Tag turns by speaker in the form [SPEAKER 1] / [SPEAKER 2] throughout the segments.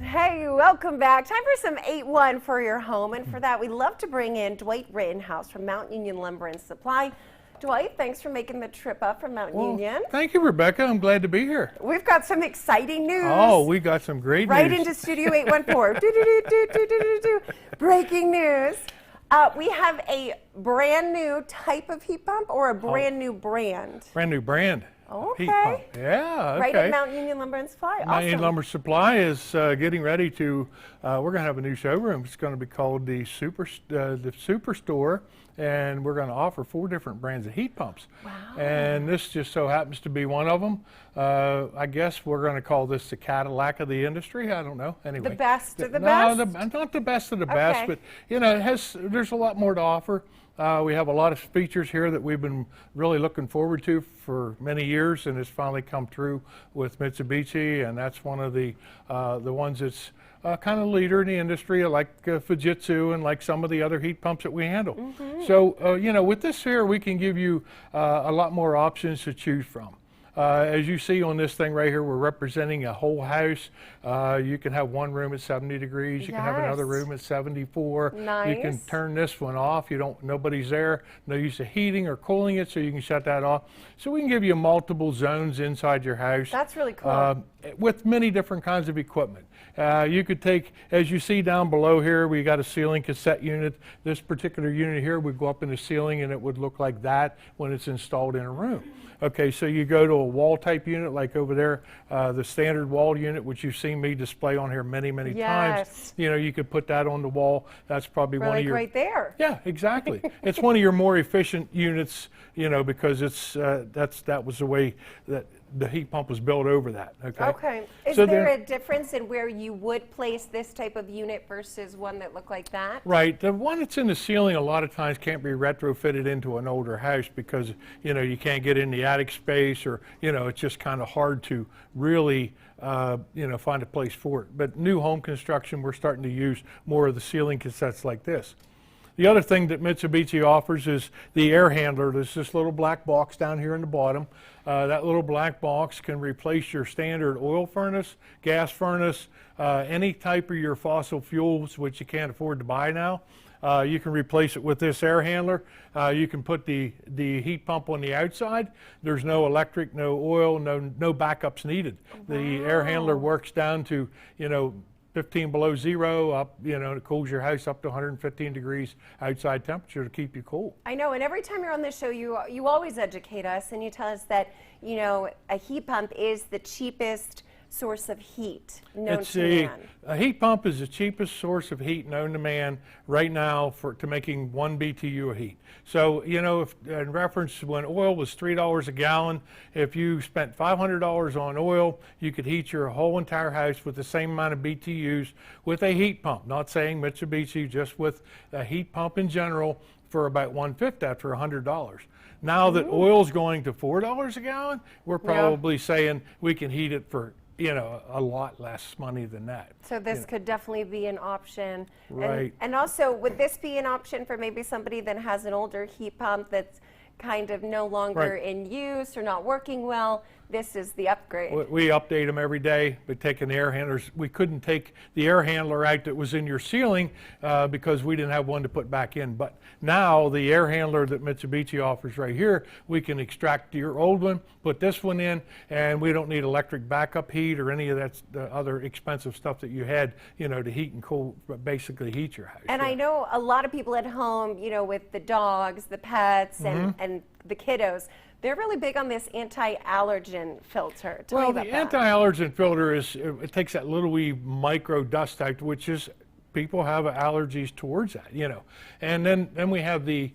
[SPEAKER 1] Hey, welcome back. Time for some 8-1 for your home. And for that, we love to bring in Dwight Rittenhouse from Mount Union Lumber and Supply. Dwight, thanks for making the trip up from Mount Union.
[SPEAKER 2] Thank you, Rebecca. I'm glad to be here.
[SPEAKER 1] We've got some exciting news.
[SPEAKER 2] Oh, we got some great news.
[SPEAKER 1] Right into Studio 814. Breaking news. We have a brand new type of heat pump or a brand new brand?
[SPEAKER 2] Brand new brand.
[SPEAKER 1] Okay.
[SPEAKER 2] Heat pump. Yeah, okay.
[SPEAKER 1] Right at Mount Union Lumber and Supply.
[SPEAKER 2] Mount Union Lumber Supply is getting ready to, we're going to have a new showroom. It's going to be called the Superstore, and we're going to offer 4 different brands of heat pumps.
[SPEAKER 1] Wow.
[SPEAKER 2] And this just so happens to be one of them. I guess we're going to call this the Cadillac of the industry. I don't know. Anyway.
[SPEAKER 1] The best of the best?
[SPEAKER 2] No, not the best of the best, but you know, there's a lot more to offer. We have a lot of features here that we've been really looking forward to for many years, and it's finally come true with Mitsubishi, and that's one of the ones that's kind of leader in the industry, like Fujitsu and like some of the other heat pumps that we handle. Mm-hmm. So, you know, with this here, we can give you a lot more options to choose from. As you see on this thing right here, we're representing a whole house. You can have one room at 70 degrees. You can have another room at 74.
[SPEAKER 1] Nice.
[SPEAKER 2] You can turn this one off. Nobody's there. No use of heating or cooling it, so you can shut that off. So we can give you multiple zones inside your house.
[SPEAKER 1] That's really cool.
[SPEAKER 2] With many different kinds of equipment. You could take, as you see down below here, we got a ceiling cassette unit. This particular unit here would go up in the ceiling and it would look like that when it's installed in a room. Okay, so you go to a wall type unit like over there, the standard wall unit, which you've seen me display on here many times. You know, you could put that on the wall. That's probably one of your...
[SPEAKER 1] right there.
[SPEAKER 2] Yeah, exactly. It's one of your more efficient units, you know, because it's that was the way that the heat pump was built over that.
[SPEAKER 1] Okay. Is there a difference in where you would place this type of unit versus one that looked like that?
[SPEAKER 2] Right. The one that's in the ceiling a lot of times can't be retrofitted into an older house because, you know, you can't get in the attic space, or, you know, it's just kind of hard to really, you know, find a place for it. But new home construction, we're starting to use more of the ceiling cassettes like this. The other thing that Mitsubishi offers is the air handler. There's this little black box down here in the bottom. That little black box can replace your standard oil furnace, gas furnace, any type of your fossil fuels which you can't afford to buy now. You can replace it with this air handler. You can put the heat pump on the outside. There's no electric, no oil, no backups needed. Wow. The air handler works down to, you know, 15 below zero, up, you know, it cools your house up to 115 degrees outside temperature to keep you cool.
[SPEAKER 1] I know, and every time you're on this show, you always educate us, and you tell us that, you know, a heat pump is the cheapest source of heat known to man.
[SPEAKER 2] A heat pump is the cheapest source of heat known to man right now to making 1 BTU of heat. So, you know, if, in reference when oil was $3 a gallon, if you spent $500 on oil, you could heat your whole entire house with the same amount of BTUs with a heat pump. Not saying Mitsubishi, just with a heat pump in general for about 1/5 that for $100. Now that oil's going to $4 a gallon, we're probably saying we can heat it for, you know, a lot less money than that.
[SPEAKER 1] So this could definitely be an option.
[SPEAKER 2] Right.
[SPEAKER 1] And also, would this be an option for maybe somebody that has an older heat pump that's kind of no longer in use or not working well? This is the upgrade.
[SPEAKER 2] We update them every day. We're taking the air handlers. We couldn't take the air handler out that was in your ceiling because we didn't have one to put back in. But now the air handler that Mitsubishi offers right here, we can extract your old one, put this one in, and we don't need electric backup heat or any of that other expensive stuff that you had, you know, to heat and cool, basically heat your house.
[SPEAKER 1] And I know a lot of people at home, you know, with the dogs, the pets, and the kiddos, they're really big on this anti-allergen filter. Tell me about that.
[SPEAKER 2] The anti-allergen filter it takes that little wee micro dust out, which is, people have allergies towards that, you know. And then we have the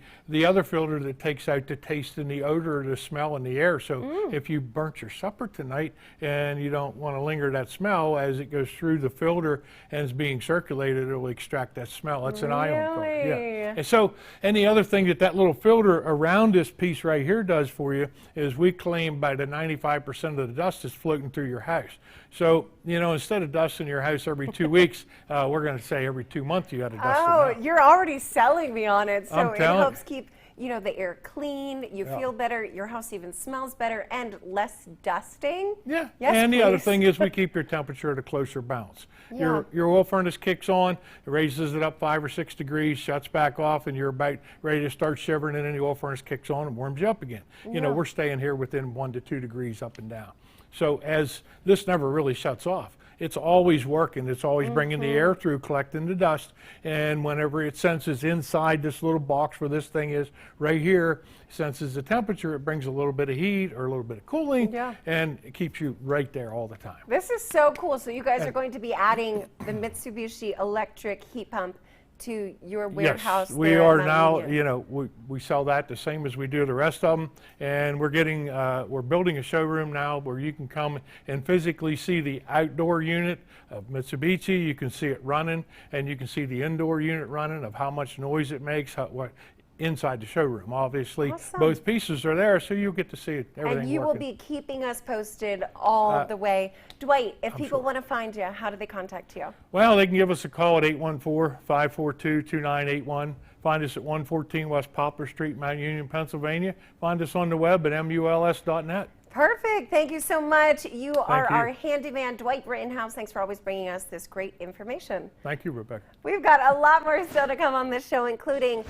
[SPEAKER 2] other filter that takes out the taste and the odor, the smell in the air. So if you burnt your supper tonight and you don't want to linger that smell, as it goes through the filter and is being circulated, it will extract that smell. That's an ion filter. Yeah. And so, and the other thing that little filter around this piece right here does for you is we claim by the 95% of the dust is floating through your house. So, you know, instead of dusting your house every 2 weeks, we're going to say every 2 months you got to dust it.
[SPEAKER 1] Oh, you're already selling me on it. So it helps keep you know, the air clean, you
[SPEAKER 2] Yeah.
[SPEAKER 1] feel better, your house even smells better, and less dusting.
[SPEAKER 2] Yeah,
[SPEAKER 1] Yes,
[SPEAKER 2] and the other
[SPEAKER 1] please.
[SPEAKER 2] thing is we keep your temperature at a closer bounce.
[SPEAKER 1] Yeah.
[SPEAKER 2] Your oil furnace kicks on, it raises it up 5 or 6 degrees, shuts back off, and you're about ready to start shivering, and then the oil furnace kicks on and warms you up again. You know,
[SPEAKER 1] Yeah.
[SPEAKER 2] we're staying here within 1 to 2 degrees up and down. So as this never really shuts off, it's always working. It's always bringing the air through, collecting the dust, and whenever it senses inside this little box where this thing is right here, senses the temperature, it brings a little bit of heat or a little bit of cooling,
[SPEAKER 1] Yeah.
[SPEAKER 2] and it keeps you right there all the time.
[SPEAKER 1] This is so cool. So you guys are going to be adding the Mitsubishi electric heat pump to your warehouse.
[SPEAKER 2] Yes, we
[SPEAKER 1] there at
[SPEAKER 2] are
[SPEAKER 1] Mount
[SPEAKER 2] now,
[SPEAKER 1] Union.
[SPEAKER 2] you know, we sell that the same as we do the rest of them, and we're getting, we're building a showroom now where you can come and physically see the outdoor unit of Mitsubishi, you can see it running, and you can see the indoor unit running of how much noise it makes, what inside the showroom. Obviously,
[SPEAKER 1] Awesome.
[SPEAKER 2] both pieces are there, so you'll get to see everything
[SPEAKER 1] And you will
[SPEAKER 2] working.
[SPEAKER 1] be keeping us posted all the way. Dwight, if people
[SPEAKER 2] sure.
[SPEAKER 1] want to find you, how do they contact you?
[SPEAKER 2] Well, they can give us a call at 814-542-2981. Find us at 114 West Poplar Street, Mount Union, Pennsylvania. Find us on the web at muls.net.
[SPEAKER 1] Perfect. Thank you so much. You are
[SPEAKER 2] you.
[SPEAKER 1] our handyman, Dwight Rittenhouse. Thanks for always bringing us this great information.
[SPEAKER 2] Thank you, Rebecca.
[SPEAKER 1] We've got a lot more still to come on this show, including